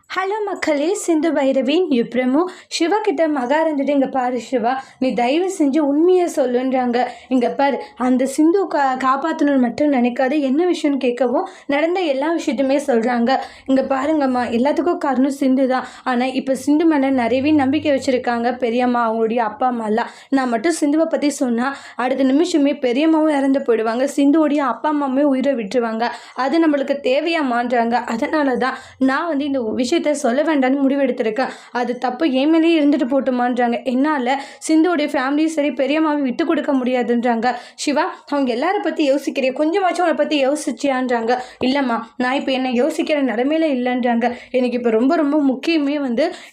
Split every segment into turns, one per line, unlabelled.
Hello மக்களே, சிந்து பைரவின் இப்ரமோ சிவா கிட்ட மகா இருந்துட்டு, இங்கே பாரு சிவா, நீ தயவு செஞ்சு உண்மையை சொல்லுன்றாங்க. இங்கே பாரு, அந்த சிந்து காப்பாற்றணும்னு மட்டும் நினைக்காது. என்ன விஷயம்னு கேட்கவும் நடந்த எல்லா விஷயத்தையுமே சொல்கிறாங்க. இங்கே பாருங்கம்மா, எல்லாத்துக்கும் காரணம் சிந்து தான். ஆனால் இப்போ சிந்து மேலே நிறையவே நம்பிக்கை வச்சுருக்காங்க பெரியம்மா, அவங்களுடைய அப்பா அம்மாலாம். நான் மட்டும் சிந்துவை பற்றி சொன்னால் அடுத்த நிமிஷமே பெரியம்மாவும் இறந்து போயிடுவாங்க, சிந்துவோடைய அப்பா அம்மாவுமே உயிரை விட்டுருவாங்க. அது நம்மளுக்கு தேவையாமான்றாங்க. அதனால தான் நான் இந்த விஷயத்தை சொல்ல வேண்டாம்னு முடிவெடுத்திருக்கேன். அது தப்பு என் மேலேயே இருந்துட்டு போட்டுமான்றாங்க. என்னால் சிந்துவோடைய ஃபேமிலியும் சரி பெரியம்மாவை விட்டு கொடுக்க முடியாதுன்றாங்க. சிவா, அவங்க எல்லாரை பற்றி யோசிக்கிறேன், கொஞ்சமாச்சும் அவனை பற்றி யோசிச்சியான்றாங்க. இல்லைம்மா, நான் இப்போ என்னை யோசிக்கிற நிலமையில இல்லைன்றாங்க. எனக்கு இப்போ ரொம்ப ரொம்ப முக்கியமே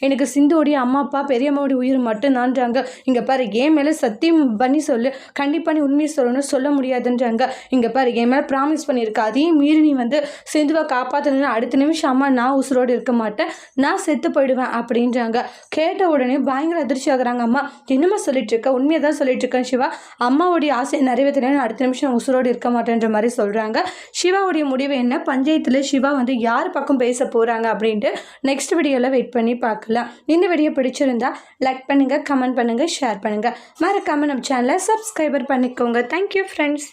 எனக்கு சிந்துவோடைய அம்மா அப்பா பெரியம்மாவோடைய உயிர் மட்டும்தான்றாங்க. இங்கே பாரு, என் மேலே சத்தியம் பண்ணி சொல்லு, கண்டிப்பாக நீ உண்மையை சொல்லணும்னு சொல்ல முடியாதுன்றாங்க. இங்கே பாரு, என் மேலே ப்ராமிஸ் பண்ணியிருக்க, அதையும் மீறி நீ சிந்துவை காப்பாற்றணும்னு அடுத்த நிமிஷம் அம்மா நான் உசுரோடு இருக்க மாட்டேன், நான் செத்து போயிடுவேன் அப்படின்றாங்க. கேட்ட உடனே பயங்கர அதிர்ச்சி ஆகுறாங்க. அம்மா, என்னம்மா சொல்லிட்டு இருக்க? உண்மையை தான் சொல்லிட்டு இருக்கேன் சிவா, அம்மாவுடைய ஆசையை நிறைவேற்றணும், அடுத்த நிமிஷம் உசுரோடு இருக்க மாட்டேன்ற மாதிரி சொல்கிறாங்க. சிவாவுடைய முடிவு என்ன, பஞ்சாயத்தில் சிவா யார் பக்கம் பேச போகிறாங்க அப்படின்ட்டு நெக்ஸ்ட் வீடியோவில் வெயிட் பண்ணி பார்க்கலாம். இந்த வீடியோ பிடிச்சிருந்தா லைக் பண்ணுங்கள், கமெண்ட் பண்ணுங்கள், ஷேர் பண்ணுங்கள், மறக்காமல் நம்ம சேனலை சப்ஸ்கிரைபர் பண்ணிக்கோங்க. Thank you friends.